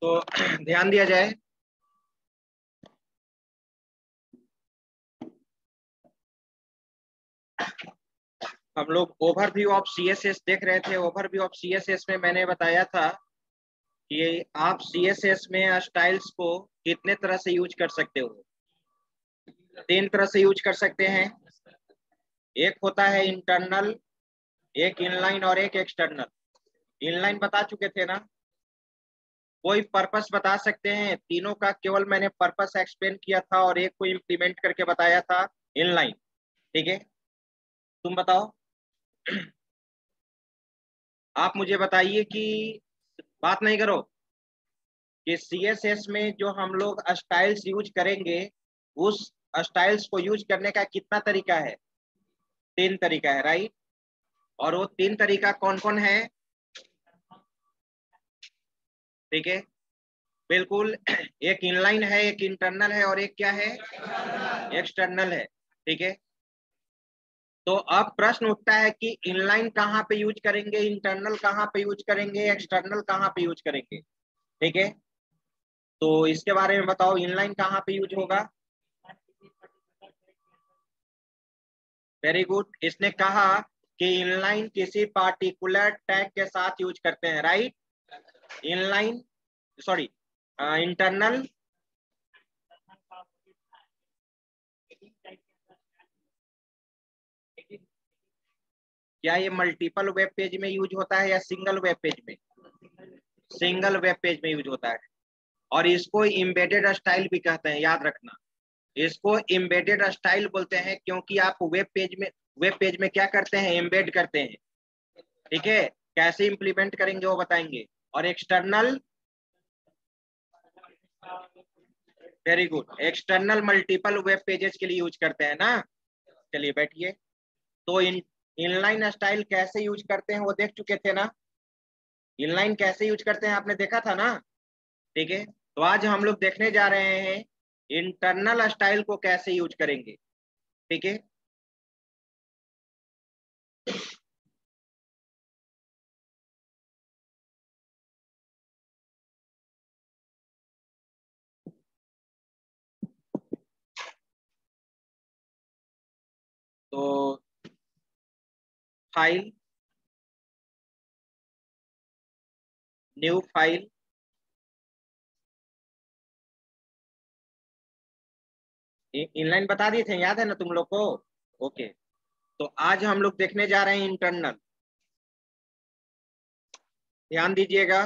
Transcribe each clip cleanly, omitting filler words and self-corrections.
तो ध्यान दिया जाए। हम लोग ओवरव्यू ऑफ सीएसएस देख रहे थे। ओवरव्यू ऑफ सीएसएस में मैंने बताया था कि आप सीएसएस में स्टाइल्स को कितने तरह से यूज कर सकते हो। 3 तरह से यूज कर सकते हैं। एक होता है इंटरनल, एक इनलाइन और एक एक्सटर्नल। इनलाइन बता चुके थे ना। कोई पर्पस बता सकते हैं? तीनों का केवल मैंने पर्पस एक्सप्लेन किया था और एक को इम्प्लीमेंट करके बताया था, इनलाइन। ठीक है, तुम बताओ। आप मुझे बताइए कि बात नहीं करो कि सीएसएस में जो हम लोग स्टाइल्स यूज करेंगे, उस स्टाइल्स को यूज करने का कितना तरीका है? 3 तरीका है, राइट। और वो 3 तरीका कौन कौन है? ठीक है, बिल्कुल। एक इनलाइन है, एक इंटरनल है और एक क्या है? एक्सटर्नल है। ठीक है, तो अब प्रश्न उठता है कि इनलाइन कहाँ पे यूज करेंगे, इंटरनल कहाँ पे यूज करेंगे, एक्सटर्नल कहाँ पे यूज करेंगे। ठीक है, तो इसके बारे में बताओ, इनलाइन कहाँ पे यूज होगा? Very good. इसने कहा कि इनलाइन किसी पार्टिकुलर टैग के साथ यूज करते हैं, राइट। Inline, sorry, internal. क्या ये मल्टीपल वेब पेज में यूज होता है या सिंगल वेब पेज में? सिंगल वेब पेज में यूज होता है। और इसको इम्बेडेड स्टाइल भी कहते हैं, याद रखना। इसको इम्बेडेड स्टाइल बोलते हैं क्योंकि आप वेब पेज में क्या करते हैं? एम्बेड करते हैं। ठीक है, कैसे इंप्लीमेंट करेंगे वो बताएंगे। और external, very good, external multiple web pages के लिए यूज करते हैं ना। चलिए बैठिए। तो इनलाइन स्टाइल कैसे यूज करते हैं वो देख चुके थे ना। इनलाइन कैसे यूज करते हैं आपने देखा था ना। ठीक है, तो आज हम लोग देखने जा रहे हैं इंटरनल स्टाइल को कैसे यूज करेंगे। ठीक है, तो फाइल, न्यू फाइल, इनलाइन बता दिए थे, याद है ना तुम लोग को। ओके, तो आज हम लोग देखने जा रहे हैं इंटरनल। ध्यान दीजिएगा,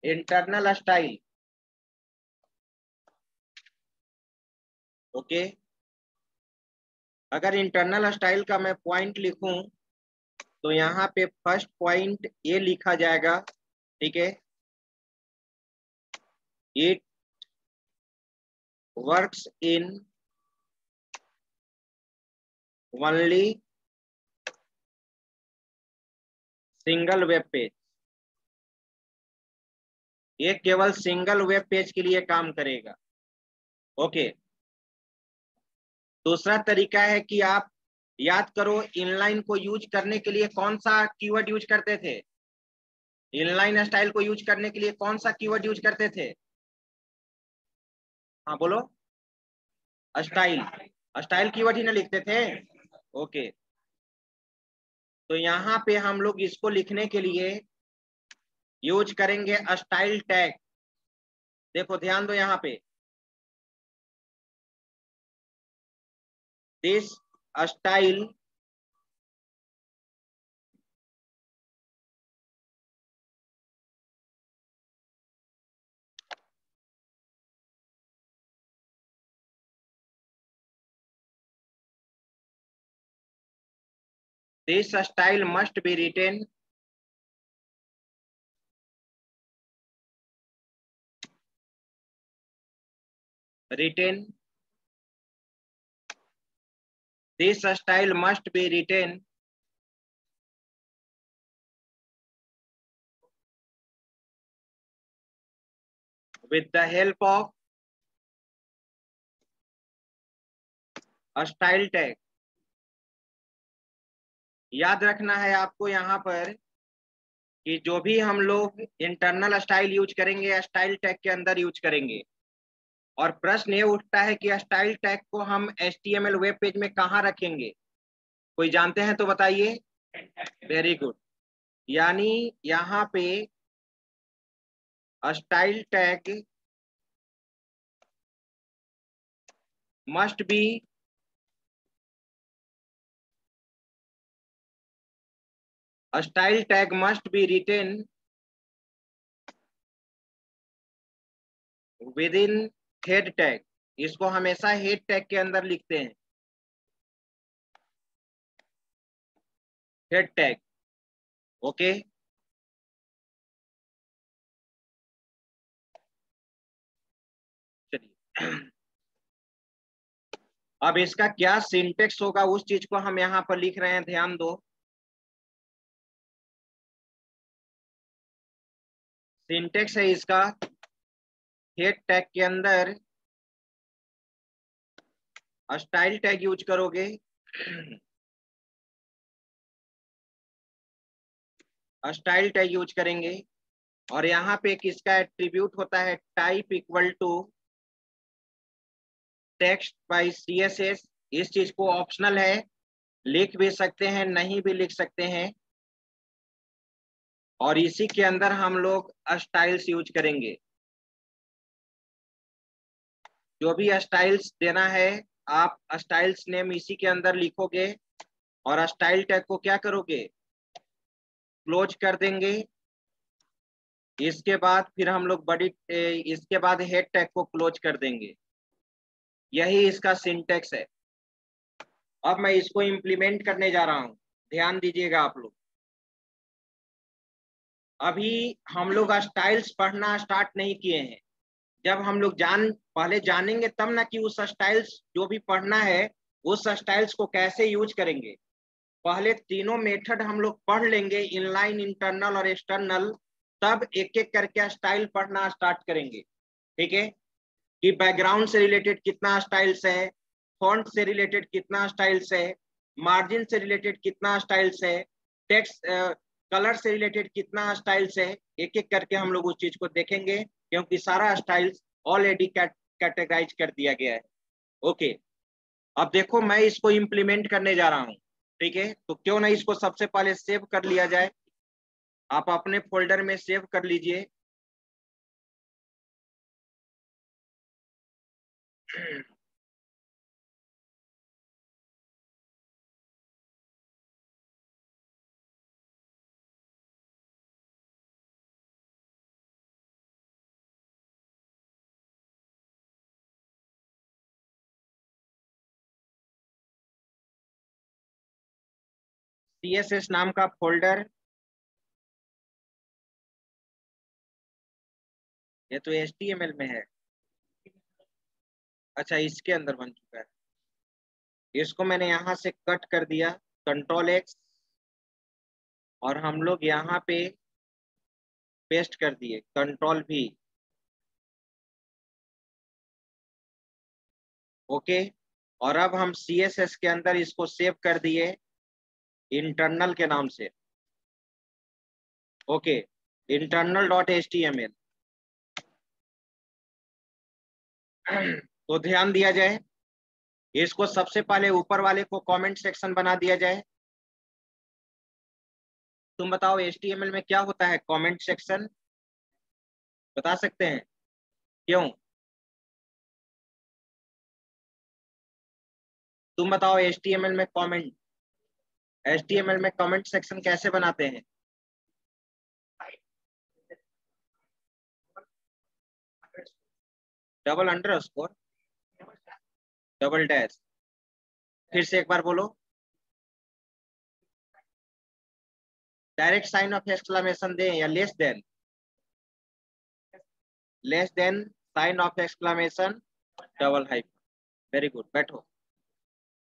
इंटरनल स्टाइल। ओके, अगर इंटरनल स्टाइल का मैं पॉइंट लिखूं तो यहाँ पे फर्स्ट पॉइंट ये लिखा जाएगा। ठीक है, it works in only single web page. ये केवल सिंगल वेब पेज के लिए काम करेगा। ओके, दूसरा तरीका है कि आप याद करो, इनलाइन को यूज करने के लिए कौन सा कीवर्ड यूज करते थे? इनलाइन स्टाइल को यूज करने के लिए कौन सा कीवर्ड यूज करते थे? हाँ बोलो। स्टाइल। स्टाइल कीवर्ड ही ना लिखते थे। ओके, तो यहाँ पे हम लोग इसको लिखने के लिए यूज करेंगे स्टाइल टैग। देखो ध्यान दो यहाँ पे, this style this style must be written written this style must be written with the help of style tag. याद रखना है आपको यहाँ पर कि जो भी हम लोग इंटरनल स्टाइल यूज करेंगे स्टाइल टैग के अंदर यूज करेंगे। और प्रश्न ये उठता है कि स्टाइल टैग को हम HTML वेब पेज में कहाँ रखेंगे? कोई जानते हैं तो बताइए। Very good. यानी यहाँ पे style tag must be written with in head tag. इसको हमेशा हेड टैग के अंदर लिखते हैं, हेड टैग। ओके, चलिए अब इसका क्या सिंटेक्स होगा उस चीज को हम यहाँ पर लिख रहे हैं, ध्यान दो। सिंटेक्स है इसका, हेड टैग के अंदर स्टाइल टैग यूज करोगे। स्टाइल टैग यूज करेंगे और यहाँ पे किसका एट्रीब्यूट होता है, type equal to text by CSS। इस चीज को ऑप्शनल है, लिख भी सकते हैं नहीं भी लिख सकते हैं। और इसी के अंदर हम लोग स्टाइल्स यूज करेंगे। जो भी स्टाइल्स देना है आप स्टाइल्स नेम इसी के अंदर लिखोगे और स्टाइल टैग को क्या करोगे, क्लोज कर देंगे। इसके बाद फिर हम लोग इसके बाद हेड टैग को क्लोज कर देंगे। यही इसका सिंटेक्स है। अब मैं इसको इम्प्लीमेंट करने जा रहा हूं, ध्यान दीजिएगा आप लोग। अभी हम लोग स्टाइल्स पढ़ना स्टार्ट नहीं किए हैं। जब हम लोग पहले जानेंगे तब ना कि उस स्टाइल्स जो भी पढ़ना है उस स्टाइल्स को कैसे यूज करेंगे। पहले तीनों मेथड हम लोग पढ़ लेंगे, इनलाइन, इंटरनल और एक्सटर्नल। तब एक एक करके स्टाइल पढ़ना स्टार्ट करेंगे। ठीक है, कि बैकग्राउंड से रिलेटेड कितना स्टाइल्स है, फॉन्ट से रिलेटेड कितना स्टाइल्स है, मार्जिन से रिलेटेड कितना स्टाइल्स है, टेक्स्ट कलर से रिलेटेड कितना स्टाइल्स है। एक एक करके हम लोग उस चीज को देखेंगे क्योंकि सारा स्टाइल्स ऑलरेडी कैटेगराइज कर दिया गया है। ओके, अब देखो मैं इसको इम्प्लीमेंट करने जा रहा हूँ। ठीक है, तो क्यों ना इसको सबसे पहले सेव कर लिया जाए। आप अपने फोल्डर में सेव कर लीजिए। CSS नाम का फोल्डर, ये तो HTML में है। अच्छा, इसके अंदर बन चुका है। इसको मैंने यहाँ से कट कर दिया, Ctrl+X, और हम लोग यहाँ पे पेस्ट कर दिए, Ctrl+V। ओके, और अब हम CSS के अंदर इसको सेव कर दिए इंटरनल के नाम से। Okay, internal.html। तो ध्यान दिया जाए, इसको सबसे पहले ऊपर वाले को कमेंट सेक्शन बना दिया जाए। तुम बताओ HTML में क्या होता है कमेंट सेक्शन, बता सकते हैं क्यों? तुम बताओ HTML में कमेंट सेक्शन कैसे बनाते हैं? डबल अंडरस्कोर, डबल डैश, फिर से एक बार बोलो। डायरेक्ट साइन ऑफ एक्सक्लेमेशन दें या less than? Less than sign of exclamation, double hyphen. Very good, बैठो।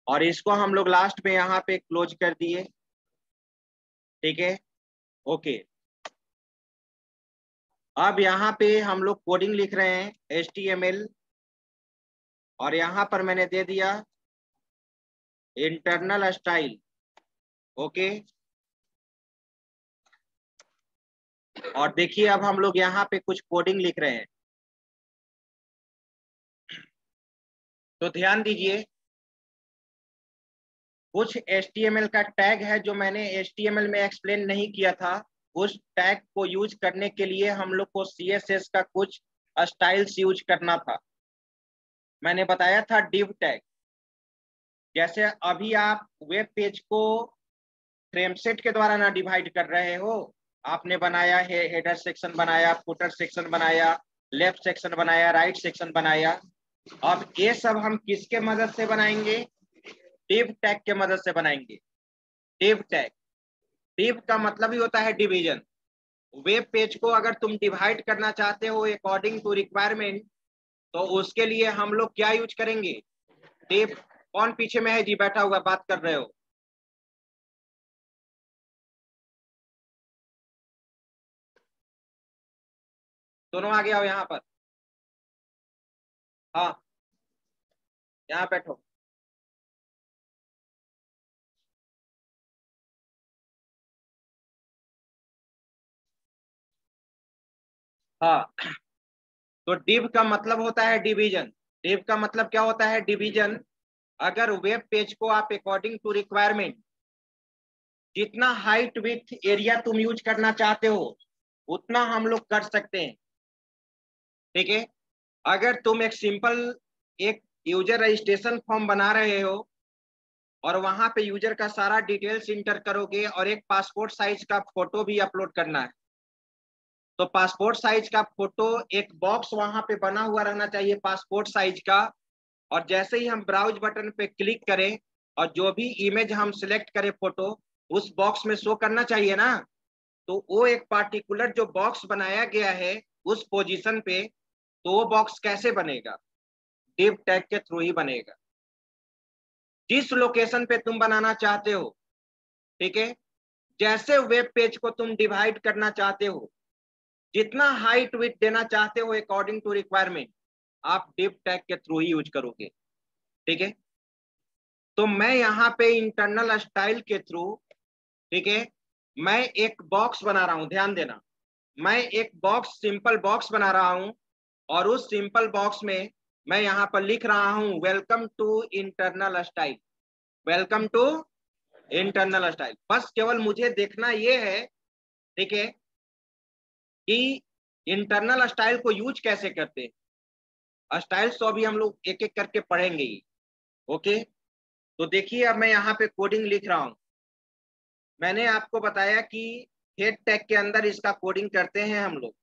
और इसको हम लोग लास्ट में यहाँ पे क्लोज कर दिए। ठीक है, ओके। अब यहाँ पे हम लोग कोडिंग लिख रहे हैं HTML, और यहाँ पर मैंने दे दिया इंटरनल स्टाइल। ओके, और देखिए अब हम लोग यहाँ पे कुछ कोडिंग लिख रहे हैं, तो ध्यान दीजिए। कुछ HTML का टैग है जो मैंने HTML में एक्सप्लेन नहीं किया था। उस टैग को यूज करने के लिए हम लोग को CSS का कुछ स्टाइल्स यूज करना था। मैंने बताया था डिव टैग। जैसे अभी आप वेब पेज को फ्रेम सेट के द्वारा ना डिवाइड कर रहे हो, आपने बनाया है, हेडर सेक्शन बनाया, फुटर सेक्शन बनाया, लेफ्ट सेक्शन बनाया, राइट सेक्शन बनाया। अब ये सब हम किसके मदद से बनाएंगे? डिव टैग के मदद से बनाएंगे। डिव टैग, डिव का मतलब ही होता है डिवीजन। वेब पेज को अगर तुम डिवाइड करना चाहते हो अकॉर्डिंग टू रिक्वायरमेंट, तो उसके लिए हम लोग क्या यूज करेंगे? डिव। कौन पीछे में है जी, बैठा हुआ बात कर रहे हो? दोनों आगे आओ यहाँ पर। हाँ, यहाँ बैठो। हाँ, तो डिव का मतलब होता है डिवीजन। डिव का मतलब क्या होता है? डिवीजन। अगर वेब पेज को आप अकॉर्डिंग टू रिक्वायरमेंट जितना हाइट विड्थ एरिया तुम यूज करना चाहते हो उतना हम लोग कर सकते हैं। ठीक है? अगर तुम एक सिंपल एक यूजर रजिस्ट्रेशन फॉर्म बना रहे हो और वहां पे यूजर का सारा डिटेल्स इंटर करोगे और एक पासपोर्ट साइज का फोटो भी अपलोड करना है, तो पासपोर्ट साइज का फोटो एक बॉक्स वहां पे बना हुआ रहना चाहिए पासपोर्ट साइज का। और जैसे ही हम ब्राउज बटन पे क्लिक करें और जो भी इमेज हम सिलेक्ट करें फोटो उस बॉक्स में शो करना चाहिए ना। तो वो एक पार्टिकुलर जो बॉक्स बनाया गया है उस पोजीशन पे, तो वो बॉक्स कैसे बनेगा? डिव टैग के थ्रू ही बनेगा। जिस लोकेशन पे तुम बनाना चाहते हो, ठीक है, जैसे वेब पेज को तुम डिवाइड करना चाहते हो, जितना हाइट विड्थ देना चाहते हो अकॉर्डिंग टू रिक्वायरमेंट, आप डिव टैग के थ्रू ही यूज करोगे। ठीक है? तो मैं यहाँ पे इंटरनल स्टाइल के थ्रू, ठीक है, मैं एक बॉक्स बना रहा हूं, ध्यान देना। मैं एक बॉक्स, सिंपल बॉक्स बना रहा हूं और उस सिंपल बॉक्स में मैं यहाँ पर लिख रहा हूं welcome to internal style. Welcome to internal style. बस केवल मुझे देखना ये है, ठीक है, कि इंटरनल स्टाइल को यूज कैसे करते हैं। स्टाइल्स तो अभी हम लोग एक एक करके पढ़ेंगे ही। ओके, तो देखिए अब मैं यहाँ पे कोडिंग लिख रहा हूँ। मैंने आपको बताया कि हेड टैग के अंदर इसका कोडिंग करते हैं हम लोग।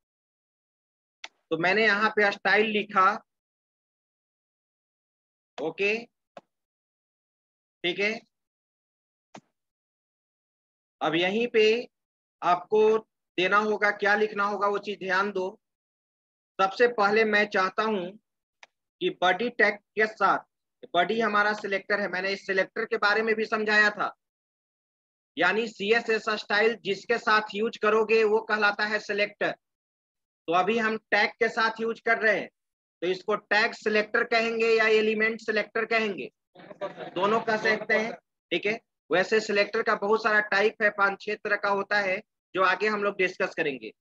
तो मैंने यहाँ पे स्टाइल लिखा। ओके, ठीक है। अब यहीं पे आपको देना होगा, क्या लिखना होगा वो चीज ध्यान दो। सबसे पहले मैं चाहता हूं कि बॉडी टैग के साथ, बॉडी हमारा सिलेक्टर है, मैंने इस सिलेक्टर के बारे में भी समझाया था। यानी CSS स्टाइल जिसके साथ यूज करोगे वो कहलाता है सिलेक्टर। तो अभी हम टैग के साथ यूज कर रहे हैं, तो इसको टैग सिलेक्टर कहेंगे या एलिमेंट सिलेक्टर कहेंगे? दोनों कह सकते हैं। ठीक है? वैसे सिलेक्टर का बहुत सारा टाइप है, 5-6 तरह का होता है, जो आगे हम लोग डिस्कस करेंगे।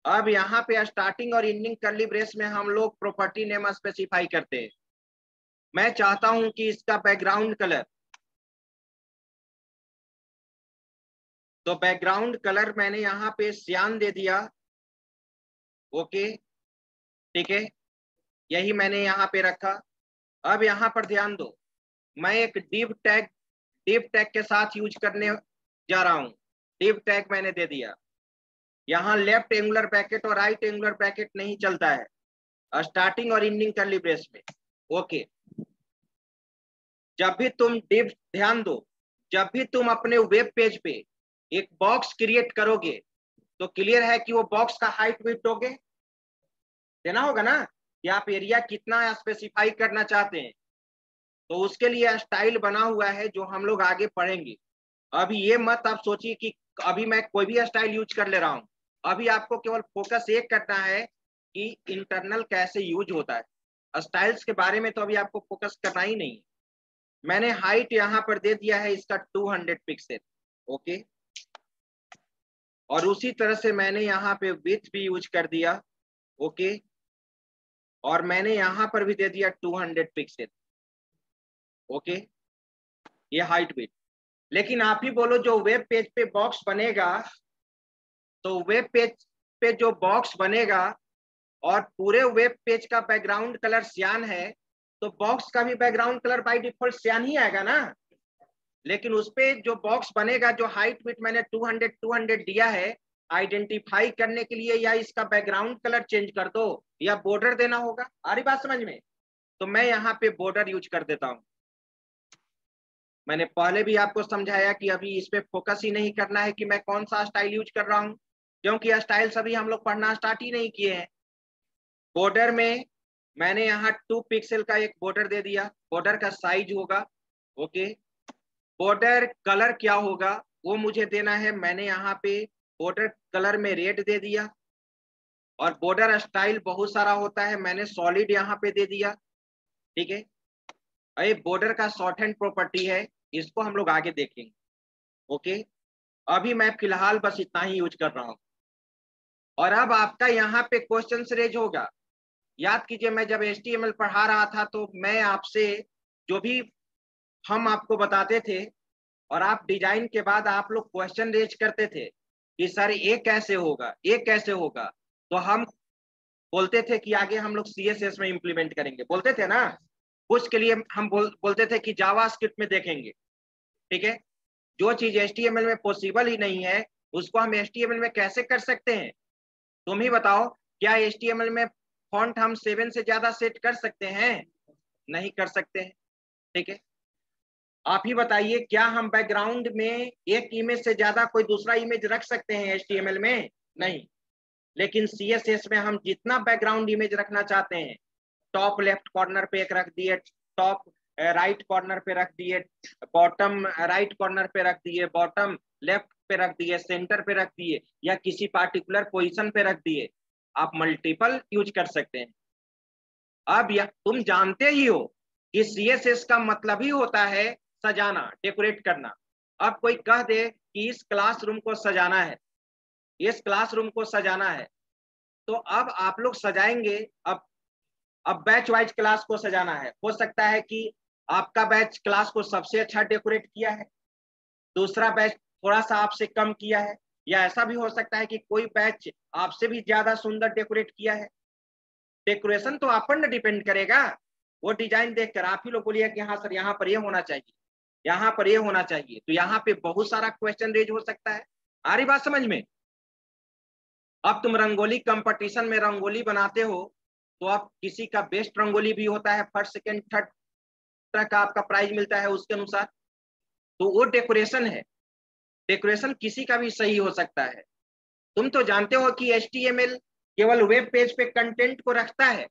अब यहाँ पे स्टार्टिंग और एंडिंग कर्ली ब्रेस में हम लोग प्रॉपर्टी नेम स्पेसिफाई करते हैं। मैं चाहता हूं कि इसका बैकग्राउंड कलर, तो बैकग्राउंड कलर मैंने यहाँ पे सियान दे दिया। ओके, ठीक है, यही मैंने यहाँ पे रखा। अब यहाँ पर ध्यान दो, मैं एक डिव टैग के साथ यूज करने जा रहा हूँ। डिव टैग मैंने दे दिया। यहाँ लेफ्ट एंगुलर ब्रैकेट और राइट एंगुलर ब्रैकेट नहीं चलता है स्टार्टिंग और एंडिंग कर्ली ब्रेस में। ओके, जब भी तुम डिव, ध्यान दो, जब भी तुम अपने वेब पेज पे एक बॉक्स क्रिएट करोगे, तो क्लियर है कि वो बॉक्स का हाइट विड्थ दोगे, देना होगा ना, कि आप एरिया कितना स्पेसिफाई करना चाहते हैं। तो उसके लिए स्टाइल बना हुआ है जो हम लोग आगे पढ़ेंगे। अभी ये मत आप सोचिए कि अभी मैं कोई भी स्टाइल यूज कर ले रहा हूँ। अभी आपको केवल फोकस ये करना है कि इंटरनल कैसे यूज होता है। स्टाइल्स के बारे में तो अभी आपको फोकस करना ही नहीं है। मैंने हाइट यहाँ पर दे दिया है इसका 200 पिक्सल। ओके, और उसी तरह से मैंने यहाँ पे विड्थ भी यूज कर दिया, ओके, और मैंने यहाँ पर भी दे दिया 200 पिक्सल, ओके, ये हाइट विड्थ। लेकिन आप ही बोलो जो वेब पेज पे बॉक्स बनेगा, तो वेब पेज पे जो बॉक्स बनेगा और पूरे वेब पेज का बैकग्राउंड कलर सियान है, तो बॉक्स का भी बैकग्राउंड कलर बाय डिफॉल्ट सियान ही आएगा ना। लेकिन उस पे जो बॉक्स बनेगा, जो हाइट विड्थ मैंने 200 दिया है, आइडेंटिफाई करने के लिए या इसका बैकग्राउंड कलर चेंज कर दो या बॉर्डर देना होगा। आ रही बात समझ में? तो मैं यहाँ पे बॉर्डर यूज कर देता हूँ। मैंने पहले भी आपको समझाया कि अभी इस पे फोकस ही नहीं करना है कि मैं कौन सा स्टाइल यूज कर रहा हूँ, क्योंकि स्टाइल सभी हम लोग पढ़ना स्टार्ट ही नहीं किए हैं। बॉर्डर में मैंने यहाँ 2 पिक्सल का एक बॉर्डर दे दिया, बॉर्डर का साइज होगा, ओके। बॉर्डर कलर क्या होगा वो मुझे देना है, मैंने यहाँ पे बॉर्डर कलर में रेड दे दिया। और बॉर्डर स्टाइल बहुत सारा होता है, मैंने सॉलिड यहाँ पे दे दिया, ठीक है। ये बॉर्डर का शॉर्ट हैंड प्रॉपर्टी है, इसको हम लोग आगे देखेंगे, ओके। अभी मैं फिलहाल बस इतना ही यूज कर रहा हूँ। और अब आपका यहाँ पे क्वेश्चन रेज होगा। याद कीजिए, मैं जब HTML पढ़ा रहा था तो मैं आपसे जो भी हम आपको बताते थे और आप डिजाइन के बाद आप लोग क्वेश्चन रेज करते थे कि सर ये कैसे होगा, ये कैसे होगा, तो हम बोलते थे कि आगे हम लोग CSS में इंप्लीमेंट करेंगे, बोलते थे ना। उसके लिए हम बोलते थे कि जावास्क्रिप्ट में देखेंगे, ठीक है। जो चीज HTML में पॉसिबल ही नहीं है उसको हम HTML में कैसे कर सकते हैं? तुम ही बताओ, क्या HTML में फॉन्ट हम 7 से ज्यादा सेट कर सकते हैं? नहीं कर सकते हैं, ठीक है। आप ही बताइए, क्या हम बैकग्राउंड में एक इमेज से ज्यादा कोई दूसरा इमेज रख सकते हैं HTML में? नहीं। लेकिन CSS में हम जितना बैकग्राउंड इमेज रखना चाहते हैं, टॉप लेफ्ट कॉर्नर पे एक रख दिए, टॉप राइट कॉर्नर पे रख दिए, बॉटम राइट कॉर्नर पे रख दिए, बॉटम लेफ्ट पे रख दिए, सेंटर पे रख दिए, या किसी पार्टिकुलर पोजीशन पे रख दिए, आप मल्टीपल यूज कर सकते हैं। अब तुम जानते ही हो कि CSS का मतलब ही होता है सजाना, डेकोरेट करना। अब कोई कह दे कि इस क्लासरूम को सजाना है, इस क्लासरूम को सजाना है, तो अब आप लोग सजाएंगे। अब बैच वाइज क्लास को सजाना है, हो सकता है कि आपका बैच क्लास को सबसे अच्छा डेकोरेट किया है, दूसरा बैच थोड़ा सा आपसे कम किया है, या ऐसा भी हो सकता है कि कोई बैच आपसे भी ज्यादा सुंदर डेकोरेट किया है। डेकोरेशन तो आप पर डिपेंड करेगा, वो डिजाइन देखकर आप ही लोग बोलिए कि हाँ सर यहाँ पर ये होना चाहिए, यहाँ पर ये होना चाहिए, तो यहाँ पे बहुत सारा क्वेश्चन रेज हो सकता है। आ रही बात समझ में? अब तुम रंगोली कंपटीशन में रंगोली बनाते हो, तो अब किसी का बेस्ट रंगोली भी होता है, फर्स्ट सेकेंड थर्ड तरह का आपका प्राइज मिलता है उसके अनुसार, तो वो डेकोरेशन है। डेकोरेशन किसी का भी सही हो सकता है। तुम तो जानते हो कि HTML केवल वेब पेज पे कंटेंट को रखता है,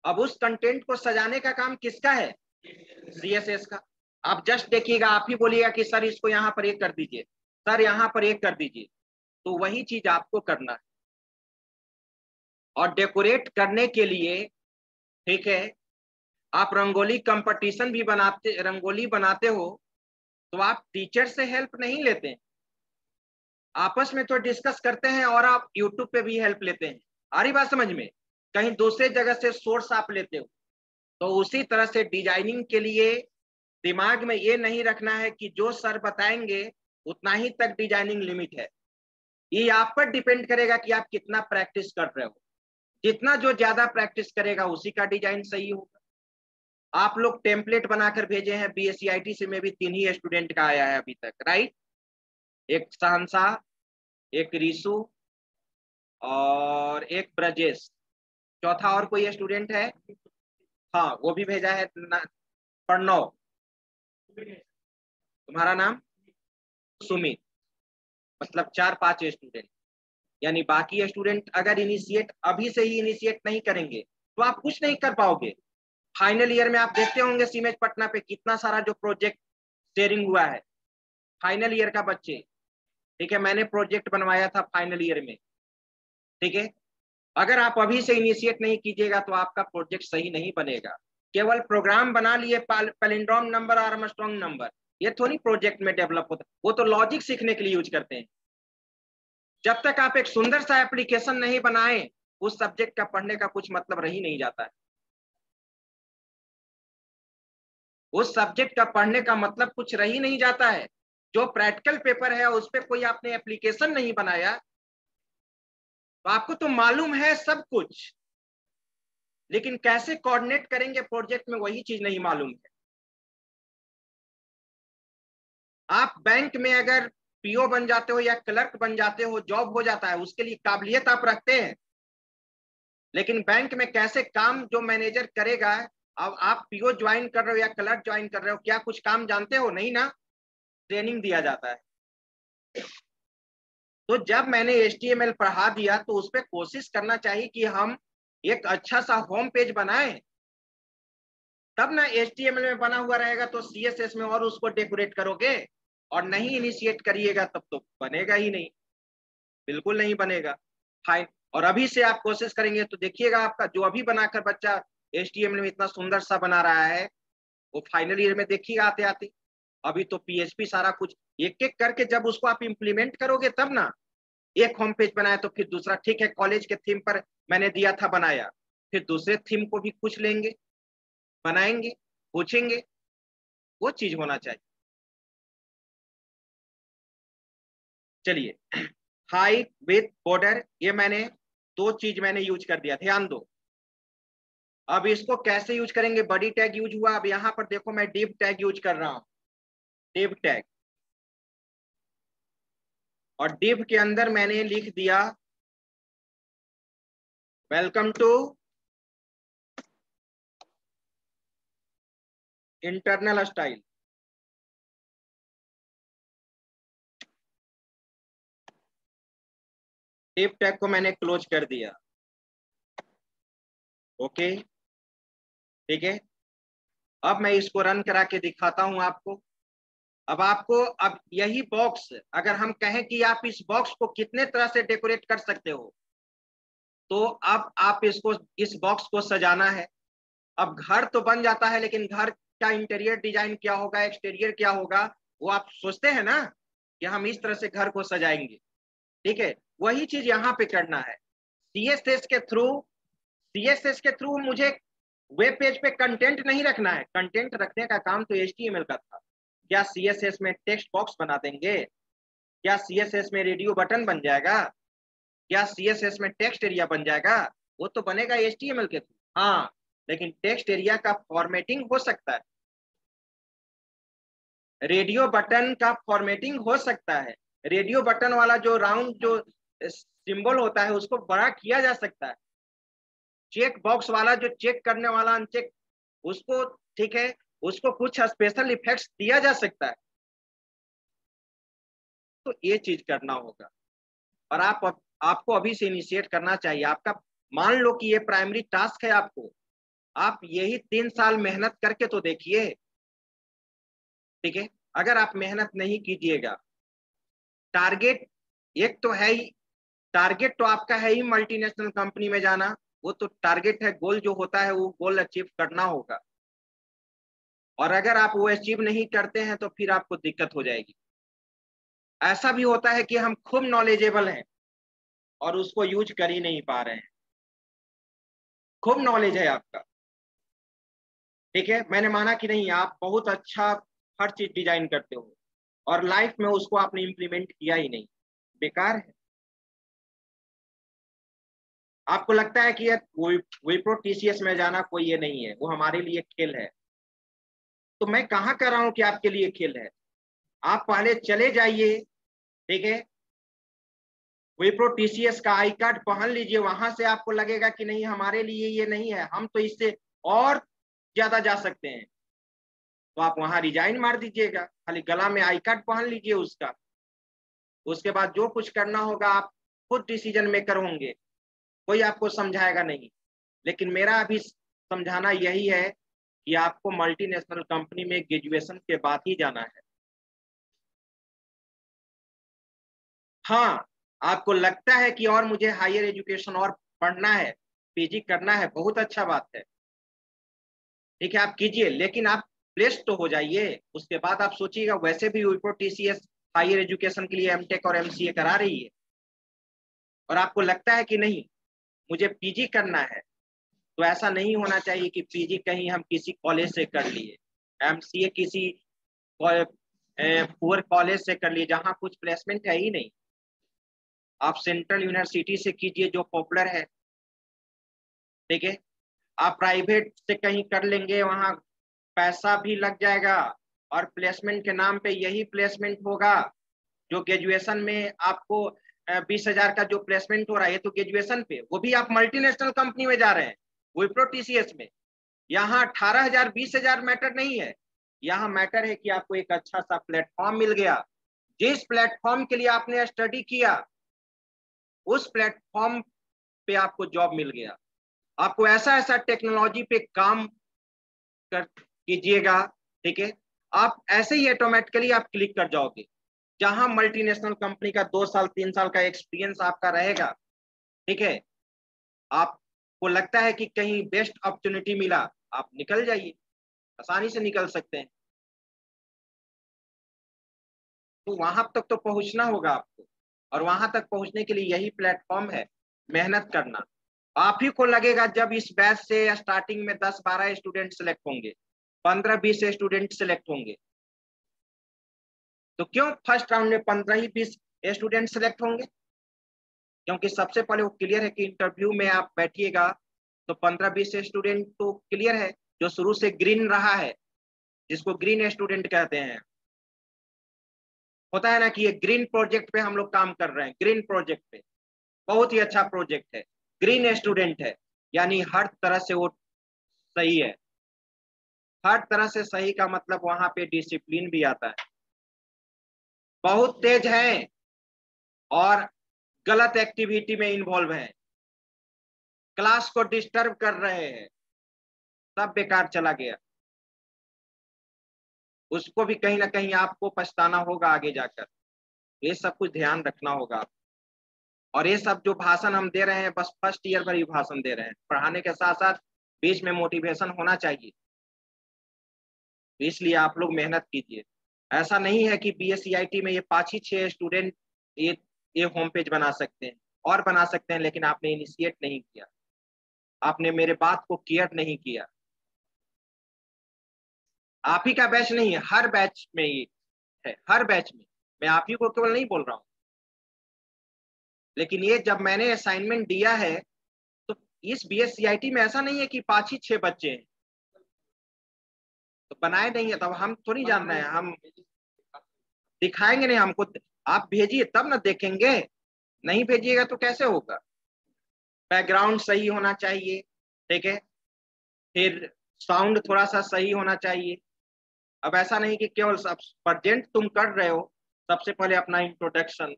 अब उस कंटेंट को सजाने का काम किसका है? CSS का। आप जस्ट देखिएगा, आप ही बोलिएगा कि सर इसको यहाँ पर एक कर दीजिए, सर यहाँ पर एक कर दीजिए, तो वही चीज आपको करना है। और डेकोरेट करने के लिए, ठीक है, आप रंगोली कंपटीशन भी बनाते, रंगोली बनाते हो, तो आप टीचर से हेल्प नहीं लेते हैं, आपस में तो डिस्कस करते हैं और आप यूट्यूब पे भी हेल्प लेते हैं। आ रही बात समझ में? कहीं दूसरे जगह से सोर्स आप लेते हो। तो उसी तरह से डिजाइनिंग के लिए दिमाग में ये नहीं रखना है कि जो सर बताएंगे उतना ही तक डिजाइनिंग लिमिट है। ये आप पर डिपेंड करेगा कि आप कितना प्रैक्टिस कर रहे हो। जितना जो ज्यादा प्रैक्टिस करेगा उसी का डिजाइन सही होगा। आप लोग टेम्पलेट बनाकर भेजे हैं, BSc IT से में भी 3 ही स्टूडेंट का आया है अभी तक, राइट? एक शहनशाह, एक रीशु और एक ब्रजेश, चौथा और कोई स्टूडेंट है? हाँ, वो भी भेजा है प्रणव। तुम्हारा नाम? सुमित। मतलब 4-5 स्टूडेंट। यानी बाकी स्टूडेंट अगर इनिशिएट अभी से ही इनिशिएट नहीं करेंगे तो आप कुछ नहीं कर पाओगे। फाइनल ईयर में आप देखते होंगे सीमेज पटना पे कितना सारा जो प्रोजेक्ट शेयरिंग हुआ है, फाइनल ईयर का बच्चे, ठीक है, मैंने प्रोजेक्ट बनवाया था फाइनल ईयर में, ठीक है। अगर आप अभी से इनिशिएट नहीं कीजिएगा तो आपका प्रोजेक्ट सही नहीं बनेगा। केवल प्रोग्राम बना लिए, पैलिंड्रोम नंबर और आर्मस्ट्रांग नंबर, ये थोड़ी प्रोजेक्ट में डेवलप होता है, वो तो लॉजिक सीखने के लिए यूज करते हैं। जब तक आप एक सुंदर सा एप्लीकेशन नहीं बनाए, उस सब्जेक्ट का पढ़ने का कुछ मतलब रह ही नहीं जाता है। उस सब्जेक्ट का पढ़ने का मतलब कुछ रह ही नहीं जाता है। जो प्रैक्टिकल पेपर है उस पर कोई आपने एप्लीकेशन नहीं बनाया, तो आपको तो मालूम है सब कुछ, लेकिन कैसे कोऑर्डिनेट करेंगे प्रोजेक्ट में वही चीज नहीं मालूम है। आप बैंक में अगर पीओ बन जाते हो या क्लर्क बन जाते हो, जॉब हो जाता है, उसके लिए काबिलियत आप रखते हैं, लेकिन बैंक में कैसे काम जो मैनेजर करेगा, अब आप पीओ ज्वाइन कर रहे हो या क्लर्क ज्वाइन कर रहे हो, क्या कुछ काम जानते हो? नहीं ना, ट्रेनिंग दिया जाता है। तो जब मैंने HTML पढ़ा दिया तो उस पर कोशिश करना चाहिए कि हम एक अच्छा सा होम पेज बनाएं, तब ना HTML में बना हुआ रहेगा तो CSS में और उसको डेकोरेट करोगे, और नहीं इनिशिएट करिएगा तब तो बनेगा ही नहीं, बिल्कुल नहीं बनेगा। फाइन। और अभी से आप कोशिश करेंगे तो देखिएगा आपका जो अभी बनाकर बच्चा HTML में इतना सुंदर सा बना रहा है, वो फाइनल ईयर में देखिएगा आते आते। अभी तो PHP सारा कुछ एक एक करके जब उसको आप इम्प्लीमेंट करोगे तब ना। एक होम पेज बनाया तो फिर दूसरा, ठीक है कॉलेज के थीम पर मैंने दिया था बनाया, फिर दूसरे थीम को भी पूछ लेंगे, बनाएंगे, पूछेंगे, वो चीज होना चाहिए। चलिए, हाइट विथ बॉर्डर, ये मैंने दो चीज मैंने यूज कर दिया, ध्यान दो। अब इसको कैसे यूज करेंगे? बॉडी टैग यूज हुआ, अब यहां पर देखो मैं डिव टैग यूज कर रहा हूं, डिव टैग। और डिव के अंदर मैंने लिख दिया welcome to internal style. Div tag को मैंने क्लोज कर दिया। ओके, ठीक है। अब मैं इसको रन करा के दिखाता हूं आपको। अब आपको, अब यही बॉक्स अगर हम कहें कि आप इस बॉक्स को कितने तरह से डेकोरेट कर सकते हो, तो अब आप इसको, इस बॉक्स को सजाना है। अब घर तो बन जाता है, लेकिन घर का इंटीरियर डिजाइन क्या होगा, एक्सटीरियर क्या होगा, वो आप सोचते हैं ना कि हम इस तरह से घर को सजाएंगे। ठीक है, वही चीज यहाँ पे करना है। सीएसएस के थ्रू मुझे वेब पेज पे कंटेंट नहीं रखना है। कंटेंट रखने का काम तो HTML का था। क्या CSS में टेक्स्ट बॉक्स बना देंगे? क्या CSS में रेडियो बटन बन जाएगा? क्या CSS में टेक्स्ट एरिया बन जाएगा? वो तो बनेगा HTML के थ्रू। हाँ, लेकिन टेक्स्ट एरिया का फॉर्मेटिंग हो सकता है, रेडियो बटन का फॉर्मेटिंग हो सकता है। रेडियो बटन वाला जो राउंड जो सिंबल होता है उसको बड़ा किया जा सकता है। चेक बॉक्स वाला जो चेक करने वाला अनचेक, उसको, ठीक है, उसको कुछ स्पेशल इफेक्ट्स दिया जा सकता है। तो ये चीज करना होगा, और आपको अभी से इनिशिएट करना चाहिए। आपका, मान लो कि ये प्राइमरी टास्क है आपको, आप यही 3 साल मेहनत करके तो देखिए। ठीक है, अगर आप मेहनत नहीं कीजिएगा, टारगेट एक तो है ही, टारगेट तो आपका है ही मल्टीनेशनल कंपनी में जाना। वो तो टारगेट है, गोल जो होता है वो गोल अचीव करना होगा। और अगर आप वो अचीव नहीं करते हैं तो फिर आपको दिक्कत हो जाएगी। ऐसा भी होता है कि हम खूब नॉलेजेबल हैं और उसको यूज कर ही नहीं पा रहे हैं। खूब नॉलेज है आपका, ठीक है, मैंने माना कि नहीं आप बहुत अच्छा हर चीज डिजाइन करते हो, और लाइफ में उसको आपने इम्प्लीमेंट किया ही नहीं, बेकार है। आपको लगता है कि ये विप्रो TCS में जाना कोई ये नहीं है, वो हमारे लिए खेल है। तो मैं कहाँ कर रहा हूँ कि आपके लिए खेल है? आप पहले चले जाइए, ठीक है, विप्रो TCS का आई कार्ड पहन लीजिए, वहां से आपको लगेगा कि नहीं हमारे लिए ये नहीं है, हम तो इससे और ज्यादा जा सकते हैं, तो आप वहां रिजाइन मार दीजिएगा, खाली गला में आई कार्ड पहन लीजिए उसका। उसके बाद जो कुछ करना होगा आप खुद डिसीजन मेकर होंगे, कोई आपको समझाएगा नहीं। लेकिन मेरा अभी समझाना यही है कि आपको मल्टीनेशनल कंपनी में ग्रेजुएशन के बाद ही जाना है। हाँ, आपको लगता है कि और मुझे हायर एजुकेशन और पढ़ना है, PG करना है, बहुत अच्छा बात है, ठीक है आप कीजिए, लेकिन आप प्लेस्ड तो हो जाइए। उसके बाद आप सोचिएगा। वैसे भी विप्रो TCS हायर एजुकेशन के लिए MTech और MCA करा रही है, और आपको लगता है कि नहीं मुझे पीजी करना है, तो ऐसा नहीं होना चाहिए कि पीजी कहीं हम किसी कॉलेज से कर लिए, एमसीए किसी पुअर कॉलेज से कर लिए जहां कुछ प्लेसमेंट है ही नहीं। आप सेंट्रल यूनिवर्सिटी से कीजिए जो पॉपुलर है, ठीक है। आप प्राइवेट से कहीं कर लेंगे, वहां पैसा भी लग जाएगा और प्लेसमेंट के नाम पे यही प्लेसमेंट होगा जो ग्रेजुएशन में आपको 20,000 का जो प्लेसमेंट हो रहा है, ये तो ग्रेजुएशन पे, वो भी आप मल्टीनेशनल कंपनी में जा रहे हैं, विप्रो टीसीएस में। यहाँ 18,000 20,000 मैटर नहीं है, यहाँ मैटर है कि आपको एक अच्छा सा प्लेटफॉर्म मिल गया, जिस प्लेटफॉर्म के लिए आपने स्टडी किया उस प्लेटफॉर्म पे आपको जॉब मिल गया। आपको ऐसा ऐसा टेक्नोलॉजी पे काम कर कीजिएगा, ठीक है, आप ऐसे ही ऑटोमेटिकली आप क्लिक कर जाओगे। जहां मल्टीनेशनल कंपनी का 2 साल 3 साल का एक्सपीरियंस आपका रहेगा, ठीक है, आपको लगता है कि कहीं बेस्ट अपॉर्चुनिटी मिला, आप निकल जाइए, आसानी से निकल सकते हैं। तो वहां तक तो पहुंचना होगा आपको, और वहां तक पहुंचने के लिए यही प्लेटफॉर्म है, मेहनत करना। आप ही को लगेगा जब इस बैच से स्टार्टिंग में 10-12 स्टूडेंट सेलेक्ट होंगे, 15-20 स्टूडेंट सेलेक्ट होंगे, तो क्यों फर्स्ट राउंड में 15 ही 20 स्टूडेंट सेलेक्ट होंगे? क्योंकि सबसे पहले वो क्लियर है कि इंटरव्यू में आप बैठिएगा तो 15-20 स्टूडेंट तो क्लियर है, जो शुरू से ग्रीन रहा है, जिसको ग्रीन स्टूडेंट कहते हैं। होता है ना कि ये ग्रीन प्रोजेक्ट पे हम लोग काम कर रहे हैं, ग्रीन प्रोजेक्ट पे, बहुत ही अच्छा प्रोजेक्ट है, ग्रीन स्टूडेंट है, यानी हर तरह से वो सही है। हर तरह से सही का मतलब वहां पे डिसिप्लिन भी आता है। बहुत तेज है और गलत एक्टिविटी में इन्वॉल्व है, क्लास को डिस्टर्ब कर रहे हैं, सब बेकार चला गया। उसको भी कहीं ना कहीं आपको पछताना होगा आगे जाकर। ये सब कुछ ध्यान रखना होगा। और ये सब जो भाषण हम दे रहे हैं बस फर्स्ट ईयर पर ही भाषण दे रहे हैं, पढ़ाने के साथ साथ बीच में मोटिवेशन होना चाहिए। इसलिए आप लोग मेहनत कीजिए। ऐसा नहीं है कि बीएससीआईटी में ये 5 ही 6 स्टूडेंट ये ये होम पेज बना सकते हैं, और बना सकते हैं, लेकिन आपने इनिशिएट नहीं किया, आपने मेरे बात को केयर नहीं किया। आप ही का बैच नहीं है, हर बैच में ये है, हर बैच में। मैं आप ही को केवल नहीं बोल रहा हूँ, लेकिन ये जब मैंने असाइनमेंट दिया है तो इस बीएससीआईटी में ऐसा नहीं है कि 5 ही 6 बच्चे हैं, तो बनाए नहीं है, तब हम थोड़ी जान रहे हैं, हम दिखाएंगे नहीं हमको। आप भेजिए तब ना देखेंगे, नहीं भेजिएगा तो कैसे होगा? बैकग्राउंड सही होना चाहिए, ठीक है, फिर साउंड थोड़ा सा सही होना चाहिए। अब ऐसा नहीं कि केवल सब प्रेजेंट तुम कर रहे हो, सबसे पहले अपना इंट्रोडक्शन,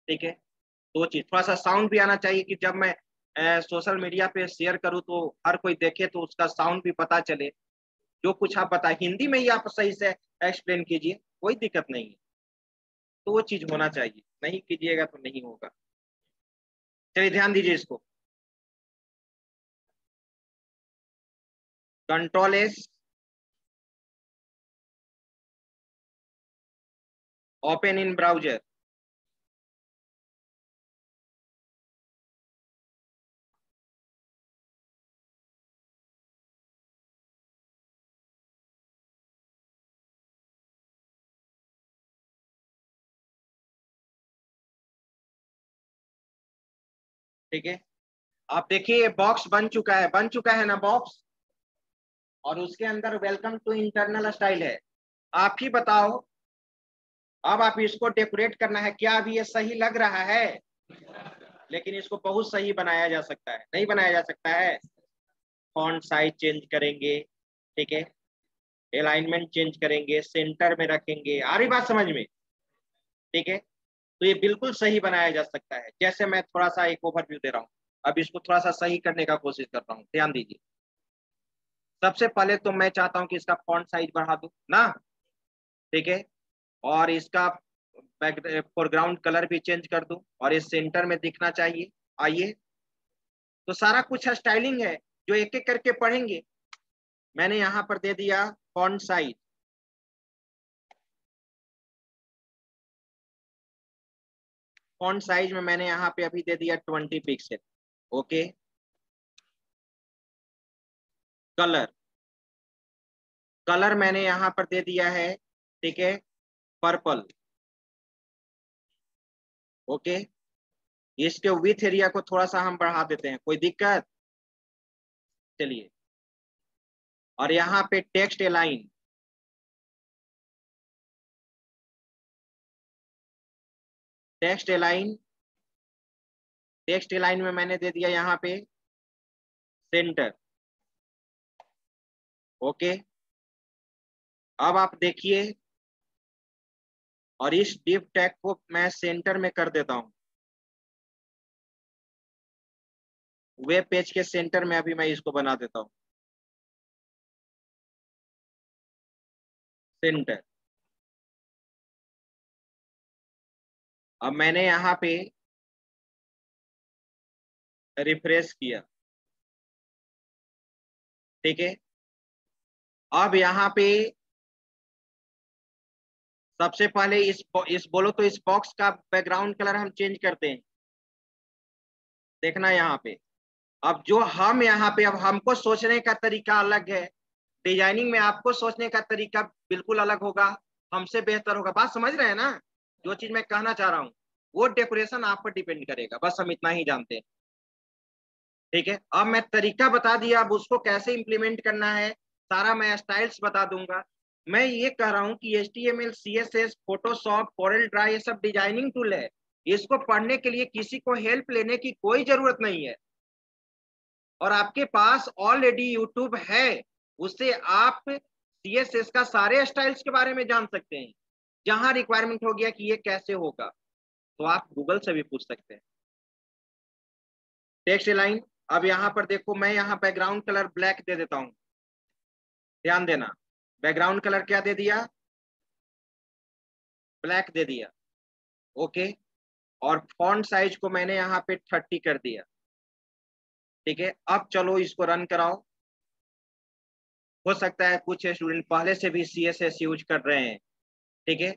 ठीक है, 2 चीज, थोड़ा सा साउंड भी आना चाहिए कि जब मैं सोशल मीडिया पे शेयर करूँ तो हर कोई देखे तो उसका साउंड भी पता चले। जो कुछ आप बताए हिंदी में ही आप सही से एक्सप्लेन कीजिए, कोई दिक्कत नहीं है। तो वो चीज होना चाहिए, नहीं कीजिएगा तो नहीं होगा। चलिए ध्यान दीजिए इसको। Control S, open in browser, ठीक है। आप देखिए बॉक्स बन चुका है, बन चुका है ना बॉक्स, और उसके अंदर वेलकम टू इंटरनल स्टाइल है। आप ही बताओ, अब आप इसको डेकोरेट करना है, क्या अभी ये सही लग रहा है? लेकिन इसको बहुत सही बनाया जा सकता है, नहीं बनाया जा सकता है? फॉन्ट साइज चेंज करेंगे, ठीक है, अलाइनमेंट चेंज करेंगे, सेंटर में रखेंगे, आ रही बात समझ में? ठीक है, तो ये बिल्कुल सही बनाया जा सकता है। जैसे मैं थोड़ा सा एक ओवरव्यू दे रहा हूँ, अब इसको थोड़ा सा सही करने का कोशिश कर रहा हूँ, ध्यान दीजिए। सबसे पहले तो मैं चाहता हूँ कि इसका फॉन्ट साइज बढ़ा दूं ना, ठीक है, और इसका फोरग्राउंड कलर भी चेंज कर दूं, और ये सेंटर में दिखना चाहिए। आइए, तो सारा कुछ स्टाइलिंग है जो एक एक करके पढ़ेंगे। मैंने यहाँ पर दे दिया फॉन्ट साइज, फॉन्ट साइज में मैंने यहाँ पे अभी दे दिया 20 पिक्सल। ओके, कलर, कलर मैंने यहाँ पर दे दिया है, ठीक है, पर्पल। ओके, इसके विथ एरिया को थोड़ा सा हम बढ़ा देते हैं, कोई दिक्कत? चलिए, और यहाँ पे text align, text align, text align में मैंने दे दिया यहाँ पे सेंटर। ओके, अब आप देखिए, और इस डिव टैग को मैं सेंटर में कर देता हूं, वेब पेज के सेंटर में अभी मैं इसको बना देता हूं, सेंटर। अब मैंने यहाँ पे रिफ्रेश किया, ठीक है। अब यहाँ पे सबसे पहले इस बोलो तो इस बॉक्स का बैकग्राउंड कलर हम चेंज करते हैं, देखना यहाँ पे। अब जो हम यहाँ पे, अब हमको सोचने का तरीका अलग है, डिजाइनिंग में आपको सोचने का तरीका बिल्कुल अलग होगा, हमसे बेहतर होगा। बात समझ रहे हैं ना? जो चीज मैं कहना चाह रहा हूँ वो डेकोरेशन आप पर डिपेंड करेगा, बस हम इतना ही जानते हैं, ठीक है। अब मैं तरीका बता दिया, अब उसको कैसे इंप्लीमेंट करना है सारा मैं स्टाइल्स बता दूंगा। मैं ये कह रहा हूँ कि HTML, CSS, Photoshop, Corel Draw ये सब डिजाइनिंग टूल है, इसको पढ़ने के लिए किसी को हेल्प लेने की कोई जरूरत नहीं है, और आपके पास ऑलरेडी यूट्यूब है, उससे आप CSS का सारे स्टाइल्स के बारे में जान सकते हैं। जहां रिक्वायरमेंट हो गया कि ये कैसे होगा तो आप गूगल से भी पूछ सकते हैं। टेक्स्ट लाइन, अब यहाँ पर देखो, मैं यहाँ बैकग्राउंड कलर ब्लैक दे देता हूँ, ध्यान देना, बैकग्राउंड कलर क्या दे दिया? ब्लैक दे दिया। ओके, और फॉन्ट साइज को मैंने यहाँ पे 30 कर दिया, ठीक है। अब चलो इसको रन कराओ। हो सकता है कुछ स्टूडेंट पहले से भी CSS यूज कर रहे हैं, ठीक है।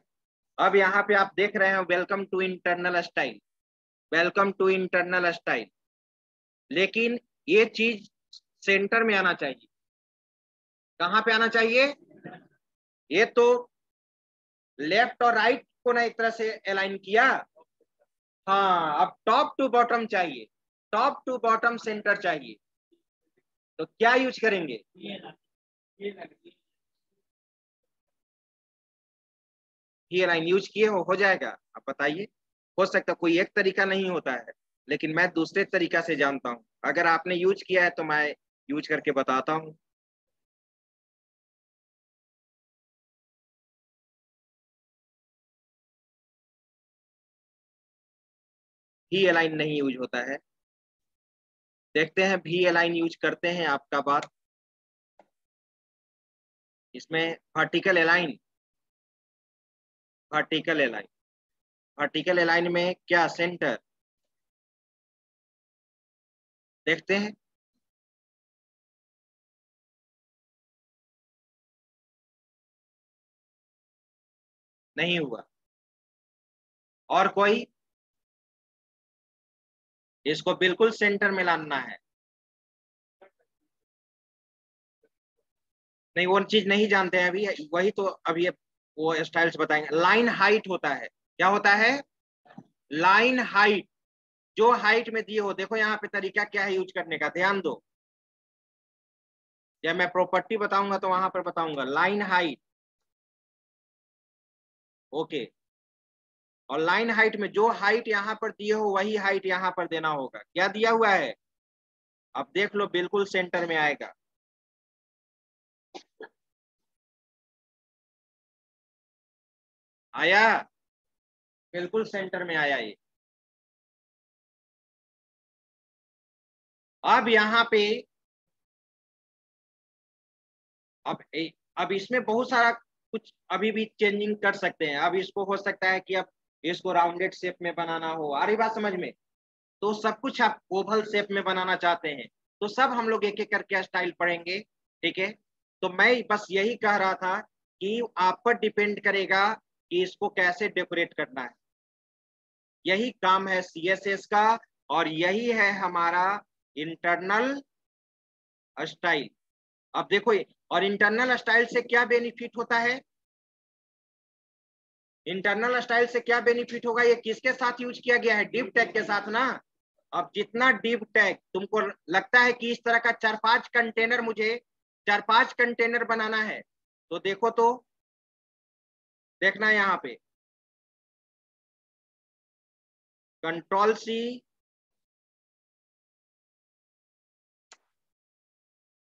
अब यहाँ पे आप देख रहे हैं welcome to internal style, welcome to internal style, लेकिन ये चीज सेंटर में आना चाहिए। कहाँ पे आना चाहिए? ये तो लेफ्ट और राइट को ना एक तरह से अलाइन किया, हाँ, अब टॉप टू बॉटम चाहिए, टॉप टू बॉटम सेंटर चाहिए, तो क्या यूज करेंगे? ये लाइन यूज किए हो जाएगा? आप बताइए। हो सकता कोई एक तरीका नहीं होता है, लेकिन मैं दूसरे तरीका से जानता हूँ, अगर आपने यूज किया है तो मैं यूज करके बताता हूँ। भी अलाइन नहीं यूज होता है, देखते हैं भी अलाइन यूज करते हैं आपका बात। इसमें vertical align, vertical align, vertical align में क्या सेंटर, देखते हैं। नहीं हुआ। और कोई? इसको बिल्कुल सेंटर में लाना है। नहीं, वो चीज नहीं जानते हैं अभी, वही तो अभी वो स्टाइल्स बताएंगे। लाइन हाइट होता है, क्या होता है? लाइन हाइट, जो हाइट में दिए हो, देखो यहाँ पे तरीका क्या है यूज करने का, ध्यान दो। जब मैं प्रॉपर्टी बताऊंगा तो वहां पर बताऊंगा लाइन हाइट। ओके, और लाइन हाइट में जो हाइट यहाँ पर दिए हो वही हाइट यहाँ पर देना होगा। क्या दिया हुआ है? अब देख लो, बिल्कुल सेंटर में आएगा। आया? बिल्कुल सेंटर में आया ये। अब यहाँ पे, अब अब इसमें बहुत सारा कुछ अभी भी चेंजिंग कर सकते हैं। अब इसको हो सकता है कि अब इसको राउंडेड शेप में बनाना हो, आ रही बात समझ में? तो सब कुछ आप ओवल शेप में बनाना चाहते हैं तो सब हम लोग एक एक करके स्टाइल पढ़ेंगे, ठीक है। तो मैं बस यही कह रहा था कि आप पर डिपेंड करेगा कि इसको कैसे डेकोरेट करना है। यही काम है CSS का, और यही है हमारा इंटरनल स्टाइल। अब देखो, और इंटरनल स्टाइल से क्या बेनिफिट होता है? इंटरनल स्टाइल से क्या बेनिफिट होगा? ये किसके साथ यूज किया गया है? डिव टैग के साथ ना। अब जितना डिव टैग तुमको लगता है कि इस तरह का 4-5 कंटेनर, मुझे 4-5 कंटेनर बनाना है, तो देखो तो, देखना यहाँ पे control C,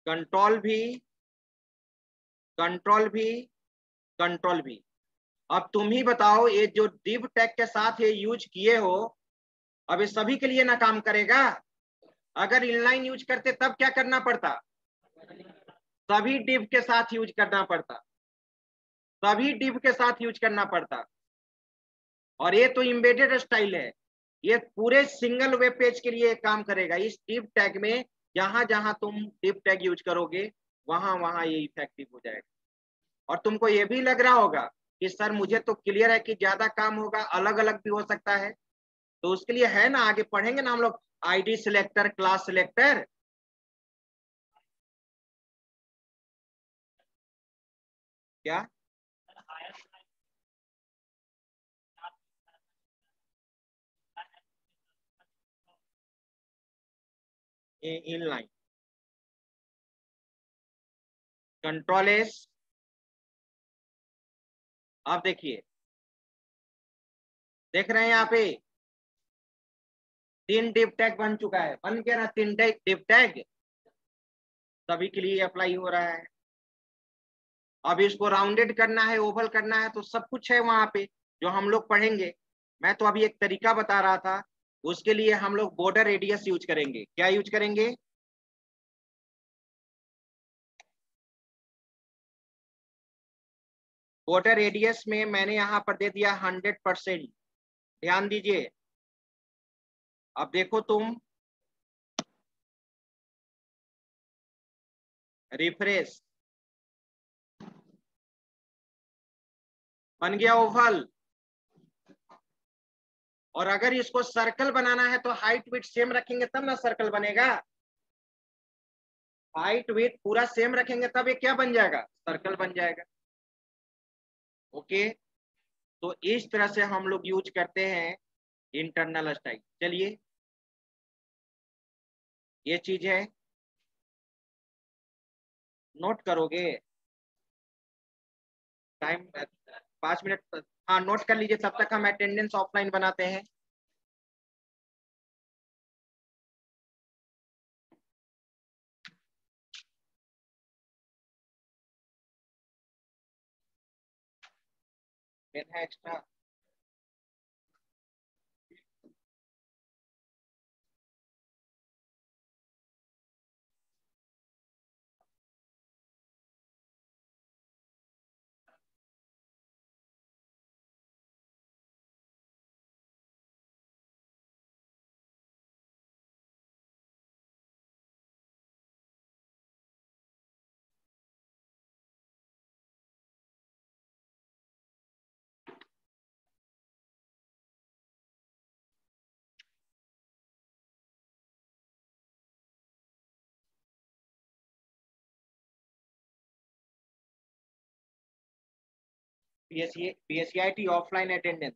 control V, control V, control V। अब तुम ही बताओ, ये जो डिव टैग के साथ ये यूज किए हो, अब ये सभी के लिए ना काम करेगा? अगर इनलाइन यूज करते तब क्या करना पड़ता? सभी डिव के साथ यूज करना पड़ता, सभी डिव के साथ यूज करना पड़ता। और ये तो एम्बेडेड स्टाइल है, ये पूरे सिंगल वेब पेज के लिए काम करेगा। इस डिव टैग में जहां जहां तुम डिव टैग यूज करोगे, वहां वहां ये इफेक्टिव हो जाएगा। और तुमको ये भी लग रहा होगा कि सर मुझे तो क्लियर है कि ज्यादा काम होगा, अलग अलग भी हो सकता है, तो उसके लिए है ना, आगे पढ़ेंगे ना हम लोग, आईडी सिलेक्टर, क्लास सिलेक्टर। क्या? Inline, control S. आप देखिए, देख रहे हैं यहाँ पे 3 डिव टैग बन चुका है, बन गया ना 3 डिव टैग, सभी के लिए अप्लाई हो रहा है। अब इसको राउंडेड करना है, ओवल करना है, तो सब कुछ है वहां पे जो हम लोग पढ़ेंगे। मैं तो अभी एक तरीका बता रहा था, उसके लिए हम लोग बॉर्डर रेडियस यूज करेंगे। क्या यूज करेंगे? बॉर्डर रेडियस में मैंने यहाँ पर दे दिया 100%। ध्यान दीजिए, अब देखो तुम, रिफ्रेश, बन गया ओवल। और अगर इसको सर्कल बनाना है तो हाइट विड्थ सेम रखेंगे तब ना सर्कल बनेगा। हाइट विड्थ पूरा सेम रखेंगे तब ये क्या बन जाएगा? सर्कल बन जाएगा। ओके, तो इस तरह से हम लोग यूज करते हैं इंटरनल स्टाइल। चलिए, ये चीज है, नोट करोगे? टाइम 5 मिनट, हाँ नोट कर लीजिए, तब तक हम अटेंडेंस ऑफलाइन बनाते हैं। पेन है एक्स्ट्रा? PSCIT offline attendance